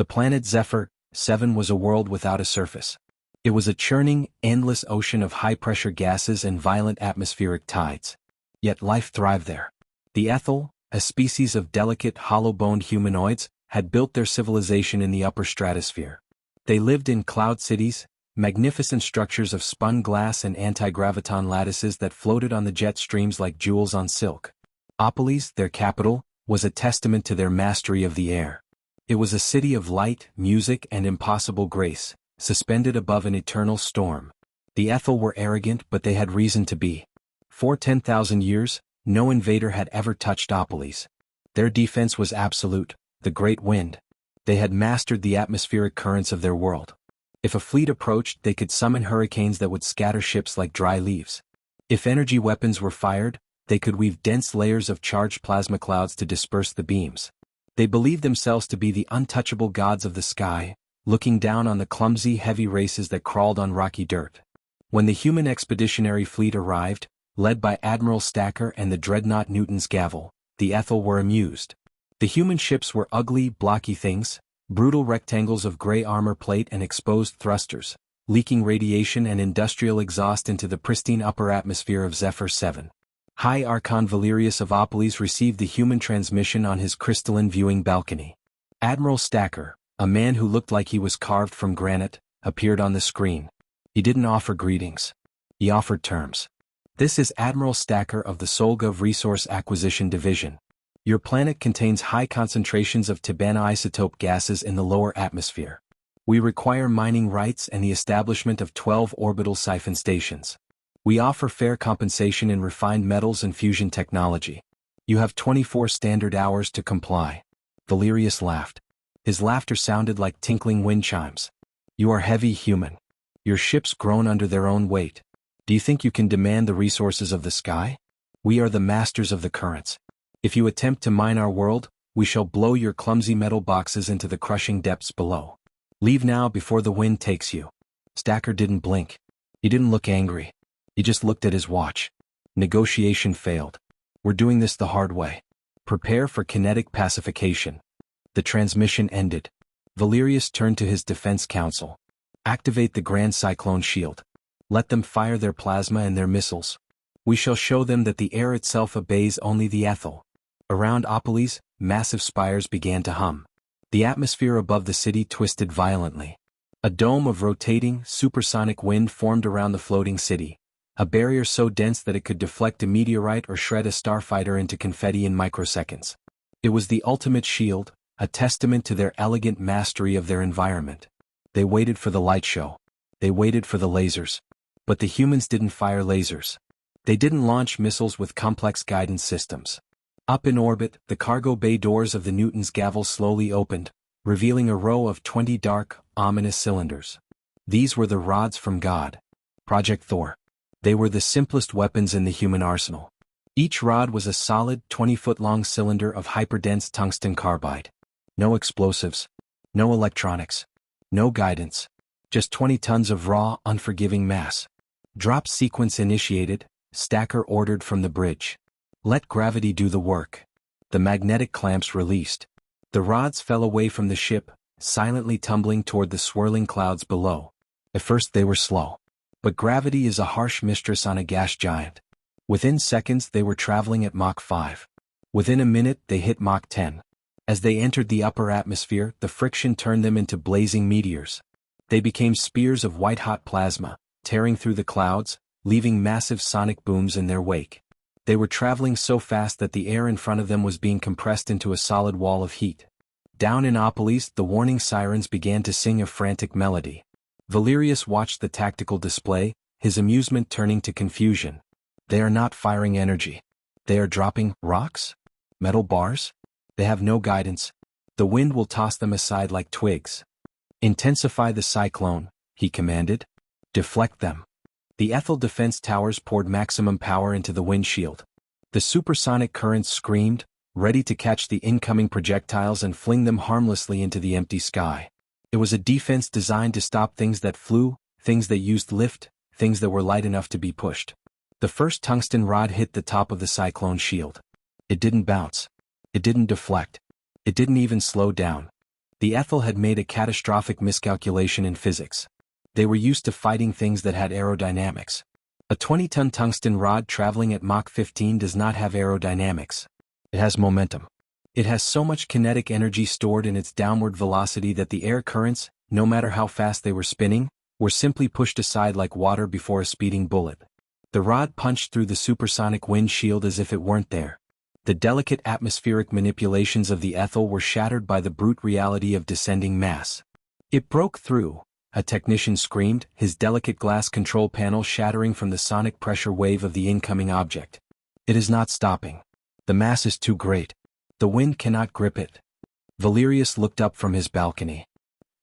The planet Zephyr 7 was a world without a surface. It was a churning, endless ocean of high-pressure gases and violent atmospheric tides. Yet life thrived there. The Aethel, a species of delicate hollow-boned humanoids, had built their civilization in the upper stratosphere. They lived in cloud cities, magnificent structures of spun glass and anti-graviton lattices that floated on the jet streams like jewels on silk. Opolis, their capital, was a testament to their mastery of the air. It was a city of light, music, and impossible grace, suspended above an eternal storm. The Aethel were arrogant, but they had reason to be. For 10,000 years, no invader had ever touched Opolis. Their defense was absolute, the great wind. They had mastered the atmospheric currents of their world. If a fleet approached, they could summon hurricanes that would scatter ships like dry leaves. If energy weapons were fired, they could weave dense layers of charged plasma clouds to disperse the beams. They believed themselves to be the untouchable gods of the sky, looking down on the clumsy, heavy races that crawled on rocky dirt. When the human expeditionary fleet arrived, led by Admiral Stacker and the dreadnought Newton's Gavel, the Aethel were amused. The human ships were ugly, blocky things, brutal rectangles of gray armor plate and exposed thrusters, leaking radiation and industrial exhaust into the pristine upper atmosphere of Zephyr 7. High Archon Valerius of Opolis received the human transmission on his crystalline viewing balcony. Admiral Stacker, a man who looked like he was carved from granite, appeared on the screen. He didn't offer greetings. He offered terms. This is Admiral Stacker of the Solgov Resource Acquisition Division. Your planet contains high concentrations of Tibanna-isotope gases in the lower atmosphere. We require mining rights and the establishment of 12 orbital siphon stations. We offer fair compensation in refined metals and fusion technology. You have 24 standard hours to comply. Valerius laughed. His laughter sounded like tinkling wind chimes. You are heavy human. Your ships groan under their own weight. Do you think you can demand the resources of the sky? We are the masters of the currents. If you attempt to mine our world, we shall blow your clumsy metal boxes into the crushing depths below. Leave now before the wind takes you. Stacker didn't blink. He didn't look angry. He just looked at his watch. Negotiation failed. We're doing this the hard way. Prepare for kinetic pacification. The transmission ended. Valerius turned to his defense council. Activate the Grand Cyclone Shield. Let them fire their plasma and their missiles. We shall show them that the air itself obeys only the Aethel. Around Opolis, massive spires began to hum. The atmosphere above the city twisted violently. A dome of rotating, supersonic wind formed around the floating city, a barrier so dense that it could deflect a meteorite or shred a starfighter into confetti in microseconds. It was the ultimate shield, a testament to their elegant mastery of their environment. They waited for the light show. They waited for the lasers. But the humans didn't fire lasers. They didn't launch missiles with complex guidance systems. Up in orbit, the cargo bay doors of the Newton's Gavel slowly opened, revealing a row of 20 dark, ominous cylinders. These were the rods from God. Project Thor. They were the simplest weapons in the human arsenal. Each rod was a solid 20-foot-long cylinder of hyperdense tungsten carbide. No explosives. No electronics. No guidance. Just 20 tons of raw, unforgiving mass. Drop sequence initiated, Stacker ordered from the bridge. Let gravity do the work. The magnetic clamps released. The rods fell away from the ship, silently tumbling toward the swirling clouds below. At first they were slow. But gravity is a harsh mistress on a gas giant. Within seconds they were traveling at Mach 5. Within a minute they hit Mach 10. As they entered the upper atmosphere, the friction turned them into blazing meteors. They became spears of white-hot plasma, tearing through the clouds, leaving massive sonic booms in their wake. They were traveling so fast that the air in front of them was being compressed into a solid wall of heat. Down in Opolis, the warning sirens began to sing a frantic melody. Valerius watched the tactical display, his amusement turning to confusion. They are not firing energy. They are dropping rocks? Metal bars? They have no guidance. The wind will toss them aside like twigs. Intensify the cyclone, he commanded. Deflect them. The Aethel defense towers poured maximum power into the windshield. The supersonic currents screamed, ready to catch the incoming projectiles and fling them harmlessly into the empty sky. It was a defense designed to stop things that flew, things that used lift, things that were light enough to be pushed. The first tungsten rod hit the top of the cyclone shield. It didn't bounce. It didn't deflect. It didn't even slow down. The Aethel had made a catastrophic miscalculation in physics. They were used to fighting things that had aerodynamics. A 20-ton tungsten rod traveling at Mach 15 does not have aerodynamics. It has momentum. It has so much kinetic energy stored in its downward velocity that the air currents, no matter how fast they were spinning, were simply pushed aside like water before a speeding bullet. The rod punched through the supersonic windshield as if it weren't there. The delicate atmospheric manipulations of the Aethel were shattered by the brute reality of descending mass. It broke through, a technician screamed, his delicate glass control panel shattering from the sonic pressure wave of the incoming object. It is not stopping. The mass is too great. The wind cannot grip it. Valerius looked up from his balcony.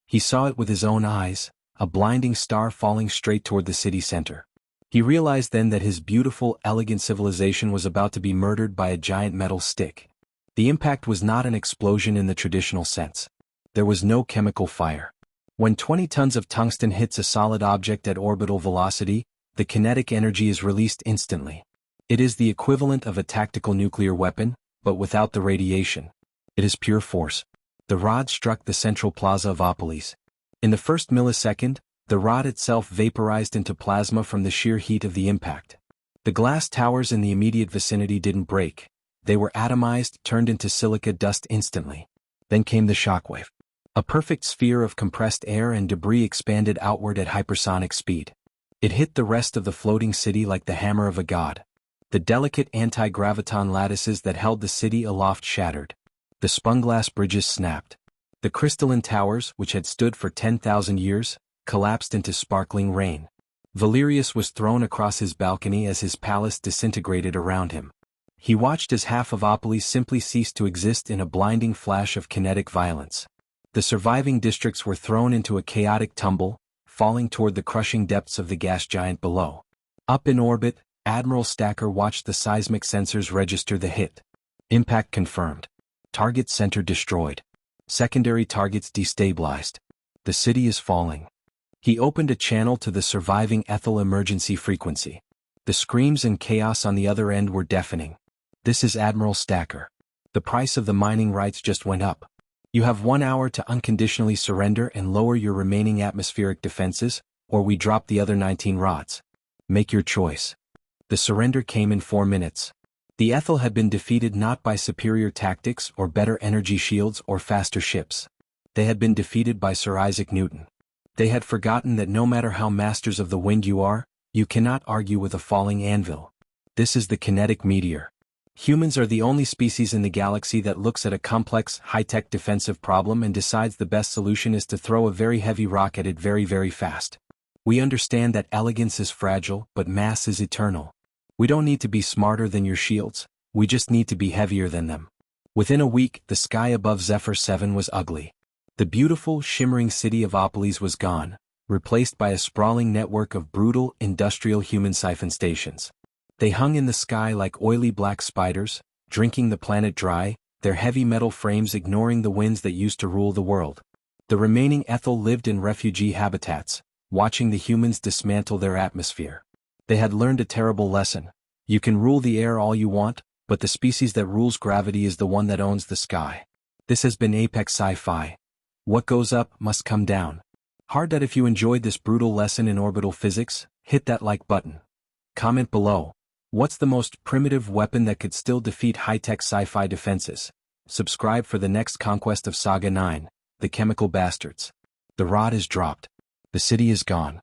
He saw it with his own eyes, a blinding star falling straight toward the city center. He realized then that his beautiful, elegant civilization was about to be murdered by a giant metal stick. The impact was not an explosion in the traditional sense. There was no chemical fire. When 20 tons of tungsten hits a solid object at orbital velocity, the kinetic energy is released instantly. It is the equivalent of a tactical nuclear weapon, but without the radiation. It is pure force. The rod struck the central plaza of Opolis. In the first millisecond, the rod itself vaporized into plasma from the sheer heat of the impact. The glass towers in the immediate vicinity didn't break. They were atomized, turned into silica dust instantly. Then came the shockwave. A perfect sphere of compressed air and debris expanded outward at hypersonic speed. It hit the rest of the floating city like the hammer of a god. The delicate anti-graviton lattices that held the city aloft shattered. The spun-glass bridges snapped. The crystalline towers, which had stood for 10,000 years, collapsed into sparkling rain. Valerius was thrown across his balcony as his palace disintegrated around him. He watched as half of Opolis simply ceased to exist in a blinding flash of kinetic violence. The surviving districts were thrown into a chaotic tumble, falling toward the crushing depths of the gas giant below. Up in orbit, Admiral Stacker watched the seismic sensors register the hit. Impact confirmed. Target center destroyed. Secondary targets destabilized. The city is falling. He opened a channel to the surviving Aethel emergency frequency. The screams and chaos on the other end were deafening. This is Admiral Stacker. The price of the mining rights just went up. You have 1 hour to unconditionally surrender and lower your remaining atmospheric defenses, or we drop the other 19 rods. Make your choice. The surrender came in 4 minutes. The Aethel had been defeated not by superior tactics or better energy shields or faster ships. They had been defeated by Sir Isaac Newton. They had forgotten that no matter how masters of the wind you are, you cannot argue with a falling anvil. This is the kinetic meteor. Humans are the only species in the galaxy that looks at a complex, high-tech defensive problem and decides the best solution is to throw a very heavy rock at it very, very fast. We understand that elegance is fragile, but mass is eternal. We don't need to be smarter than your shields, we just need to be heavier than them. Within a week, the sky above Zephyr 7 was ugly. The beautiful, shimmering city of Opolis was gone, replaced by a sprawling network of brutal, industrial human siphon stations. They hung in the sky like oily black spiders, drinking the planet dry, their heavy metal frames ignoring the winds that used to rule the world. The remaining Aethel lived in refugee habitats, watching the humans dismantle their atmosphere. They had learned a terrible lesson. You can rule the air all you want, but the species that rules gravity is the one that owns the sky. This has been Apex Sci-Fi. What goes up must come down. Hard that if you enjoyed this brutal lesson in orbital physics, hit that like button. Comment below. What's the most primitive weapon that could still defeat high-tech sci-fi defenses? Subscribe for the next conquest of Saga 9, the Chemical Bastards. The rod is dropped. The city is gone.